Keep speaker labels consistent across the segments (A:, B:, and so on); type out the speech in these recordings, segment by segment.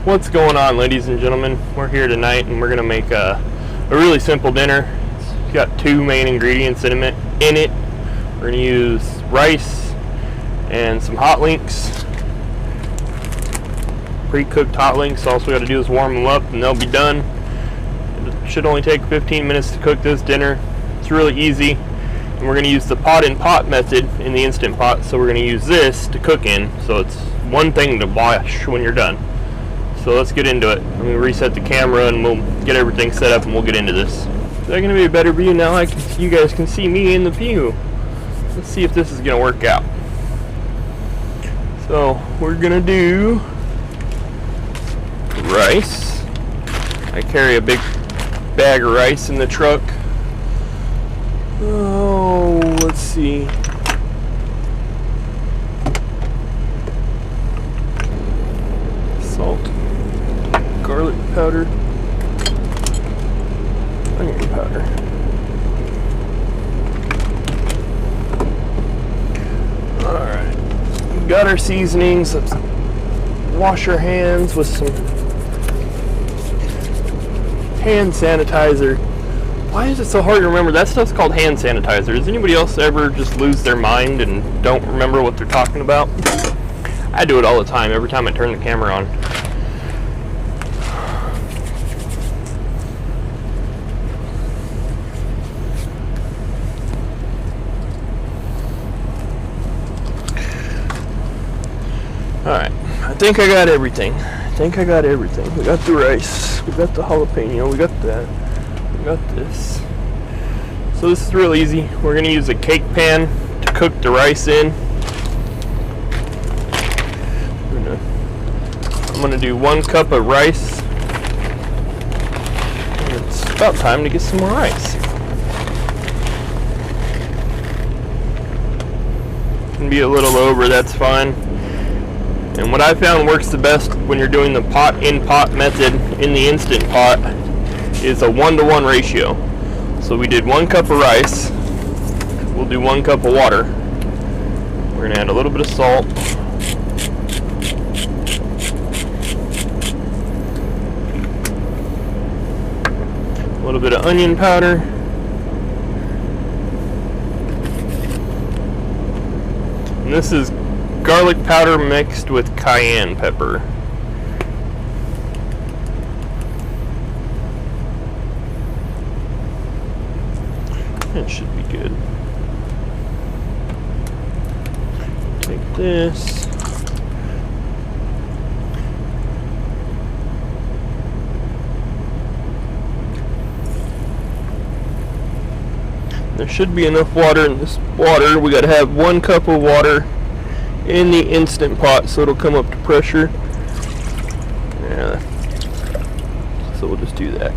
A: What's going on, ladies and gentlemen? We're here tonight and we're gonna make a really simple dinner. It's got two main ingredients in it. We're gonna use rice and some hot links, pre-cooked hot links. All we got to do is warm them up and they'll be done. It should only take 15 minutes to cook this dinner. It's really easy. And we're going to use the pot-in-pot method in the Instant Pot, so we're going to use this to cook in, so it's one thing to wash when you're done. So let's get into it. Let me reset the camera and we'll get everything set up and we'll get into this. Is that going to be a better view now? You guys can see me in the view. Let's see if this is going to work out. So we're going to do rice. I carry a big bag of rice in the truck. Oh, let's see. Salt, garlic powder, onion powder. Alright, we got our seasonings. Let's wash our hands with some hand sanitizer. Why is it so hard to remember? That stuff's called hand sanitizer. Does anybody else ever just lose their mind and don't remember what they're talking about? I do it all the time, every time I turn the camera on. Alright, I think I got everything. We got the rice, we got the jalapeno, we got that. Got this. So this is real easy. We're going to use a cake pan to cook the rice in. I'm going to do 1 cup of rice. And it's about time to get some more rice. Can be a little over, that's fine. And what I found works the best when you're doing the pot-in-pot method in the Instant Pot is a 1-to-1 ratio. So we did 1 cup of rice, we'll do 1 cup of water. We're gonna add a little bit of salt, a little bit of onion powder, and this is garlic powder mixed with cayenne pepper. It should be good. Take this. There should be enough water in this water. We gotta have 1 cup of water in the Instant Pot so it'll come up to pressure. Yeah. So we'll just do that.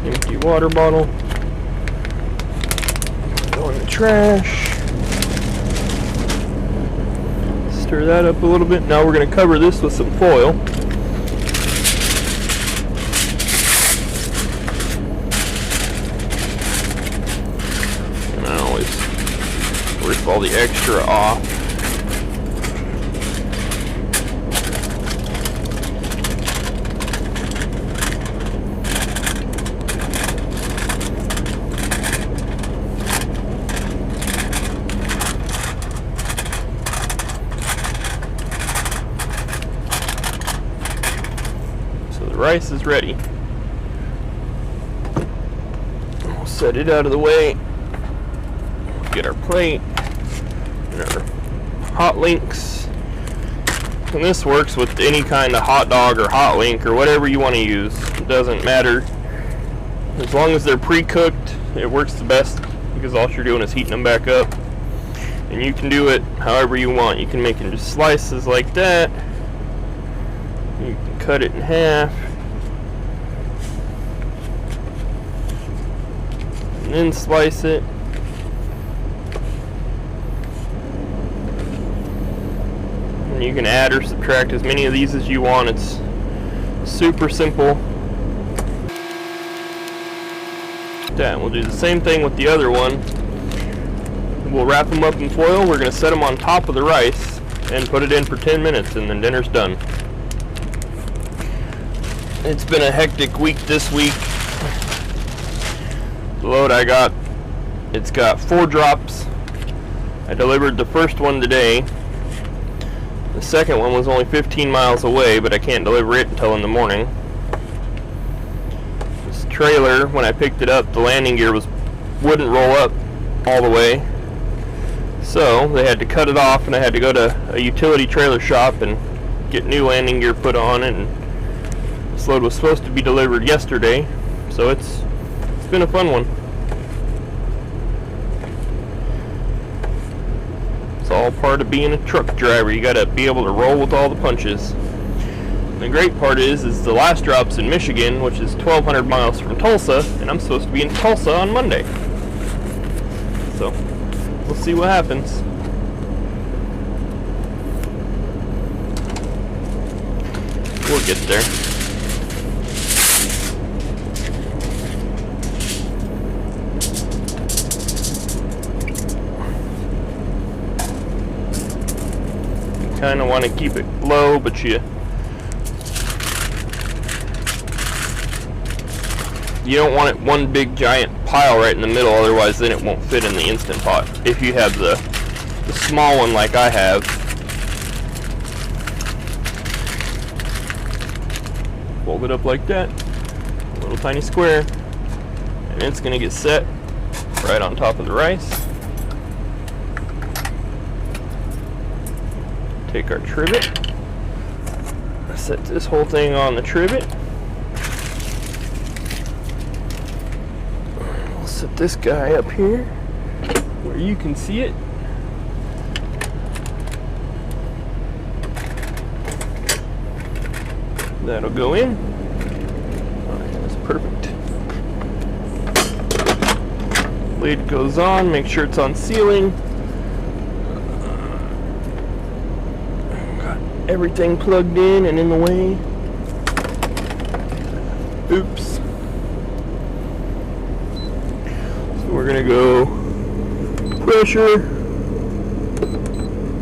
A: Empty water bottle. Go in the trash. Stir that up a little bit. Now we're going to cover this with some foil. And I always rip all the extra off. Rice is ready. We'll set it out of the way. Get our plate and our hot links. And this works with any kind of hot dog or hot link or whatever you want to use. It doesn't matter. As long as they're pre-cooked, it works the best because all you're doing is heating them back up. And you can do it however you want. You can make it just slices like that. You can cut it in half. And then slice it. And you can add or subtract as many of these as you want. It's super simple. That. We'll do the same thing with the other one. We'll wrap them up in foil. We're going to set them on top of the rice. and put it in for 10 minutes, and then dinner's done. It's been a hectic week this week. The load I got, it's got 4 drops. I delivered the first one today. The second one was only 15 miles away, but I can't deliver it until in the morning. This trailer, when I picked it up, the landing gear wouldn't roll up all the way. So they had to cut it off, and I had to go to a utility trailer shop and get new landing gear put on it. And this load was supposed to be delivered yesterday, so it's been a fun one. It's all part of being a truck driver. You gotta be able to roll with all the punches. And the great part is the last drop's in Michigan, which is 1,200 miles from Tulsa, and I'm supposed to be in Tulsa on Monday. So we'll see what happens. We'll get there. Kind of want to keep it low, but you don't want it one big giant pile right in the middle, otherwise then it won't fit in the Instant Pot. If you have the small one like I have, fold it up like that, a little tiny square, and it's going to get set right on top of the rice. Take our trivet, set this whole thing on the trivet. We'll set this guy up here where you can see it. That'll go in. Alright, that's perfect. Lid goes on, make sure it's on sealing. Everything plugged in and in the way. Oops. So we're gonna go pressure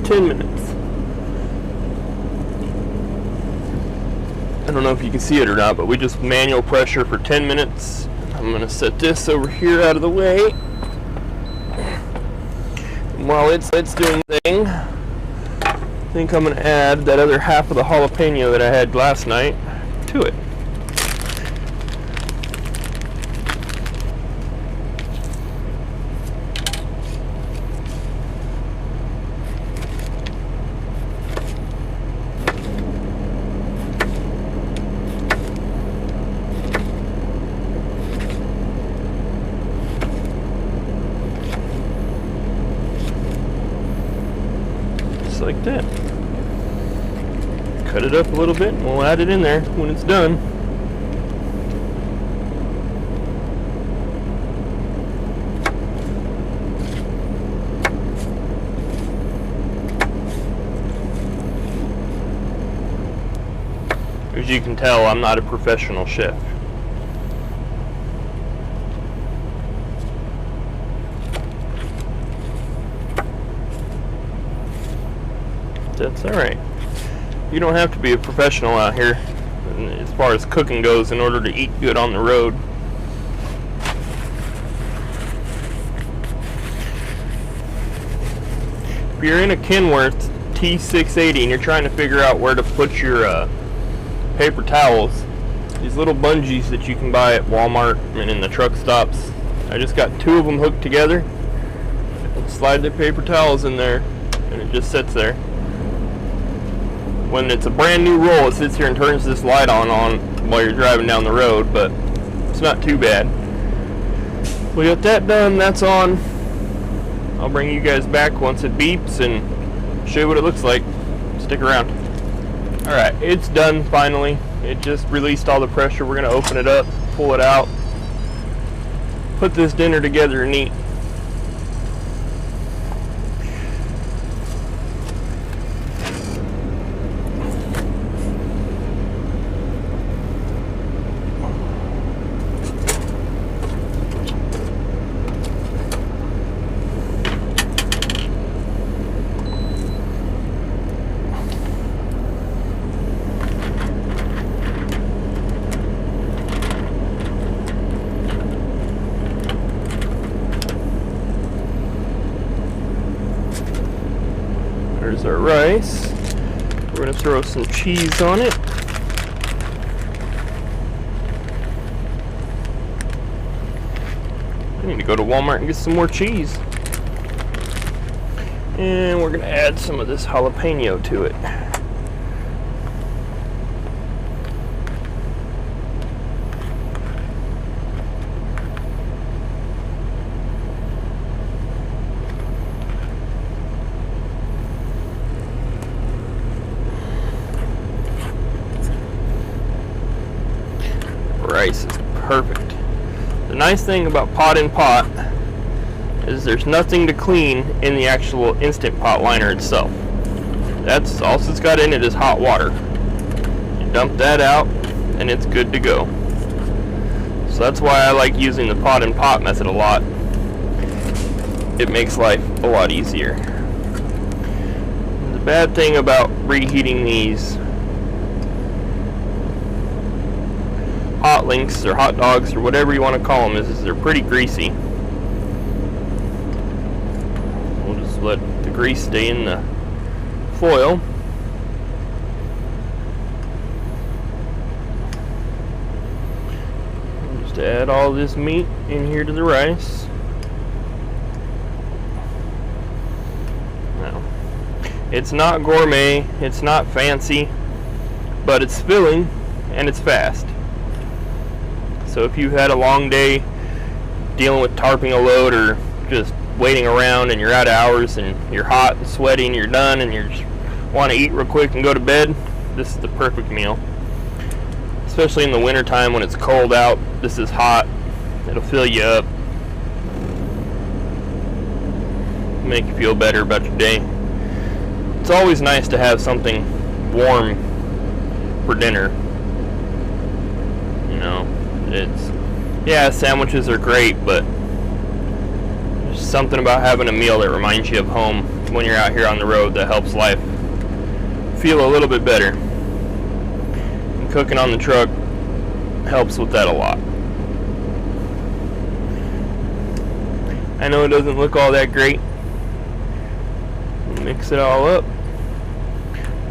A: 10 minutes. I don't know if you can see it or not, but we just manual pressure for 10 minutes. I'm gonna set this over here out of the way. And while it's doing the thing, I think I'm going to add that other half of the jalapeno that I had last night to it. Just like that. Cut it up a little bit and we'll add it in there when it's done. As you can tell, I'm not a professional chef. That's alright. You don't have to be a professional out here as far as cooking goes in order to eat good on the road. If you're in a Kenworth T680 and you're trying to figure out where to put your paper towels, these little bungees that you can buy at Walmart and in the truck stops, I just got 2 of them hooked together and slide the paper towels in there and it just sits there. When it's a brand new roll, it sits here and turns this light on while you're driving down the road, but it's not too bad. We got that done, that's on. I'll bring you guys back once it beeps and show you what it looks like. Stick around. Alright, it's done finally. It just released all the pressure. We're going to open it up, pull it out, put this dinner together and eat. There's our rice. We're going to throw some cheese on it. I need to go to Walmart and get some more cheese. And we're going to add some of this jalapeno to it. Rice is perfect. The nice thing about pot in pot is there's nothing to clean in the actual Instant Pot liner itself. That's all it's got in it is hot water. You dump that out and it's good to go. So that's why I like using the pot in pot method a lot. It makes life a lot easier. The bad thing about reheating these hot links or hot dogs or whatever you want to call them is they're pretty greasy. We'll just let the grease stay in the foil. We'll just add all this meat in here to the rice. Now, it's not gourmet, it's not fancy, but it's filling and it's fast. So if you've had a long day dealing with tarping a load or just waiting around and you're out of hours and you're hot and sweaty and you're done and you just want to eat real quick and go to bed, this is the perfect meal. Especially in the winter time when it's cold out, this is hot. It'll fill you up, make you feel better about your day. It's always nice to have something warm for dinner. You know, yeah, sandwiches are great, but there's something about having a meal that reminds you of home when you're out here on the road that helps life feel a little bit better. And cooking on the truck helps with that a lot. I know it doesn't look all that great. Mix it all up.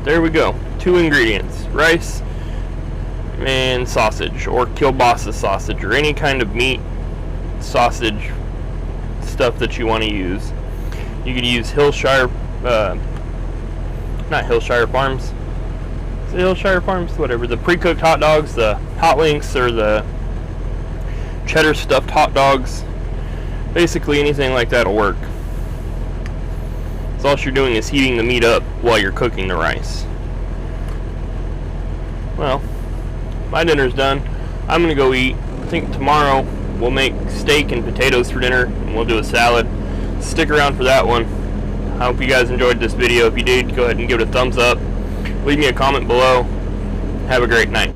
A: There we go. 2 ingredients: rice and sausage, or kielbasa sausage, or any kind of meat sausage stuff that you want to use. You could use Hillshire, not Hillshire Farms. Is it Hillshire Farms? Whatever. The pre-cooked hot dogs, the hot links, or the cheddar stuffed hot dogs. Basically anything like that will work. So all you're doing is heating the meat up while you're cooking the rice. Well, my dinner's done. I'm gonna go eat. I think tomorrow we'll make steak and potatoes for dinner, and we'll do a salad. Stick around for that one. I hope you guys enjoyed this video. If you did, go ahead and give it a thumbs up. Leave me a comment below. Have a great night.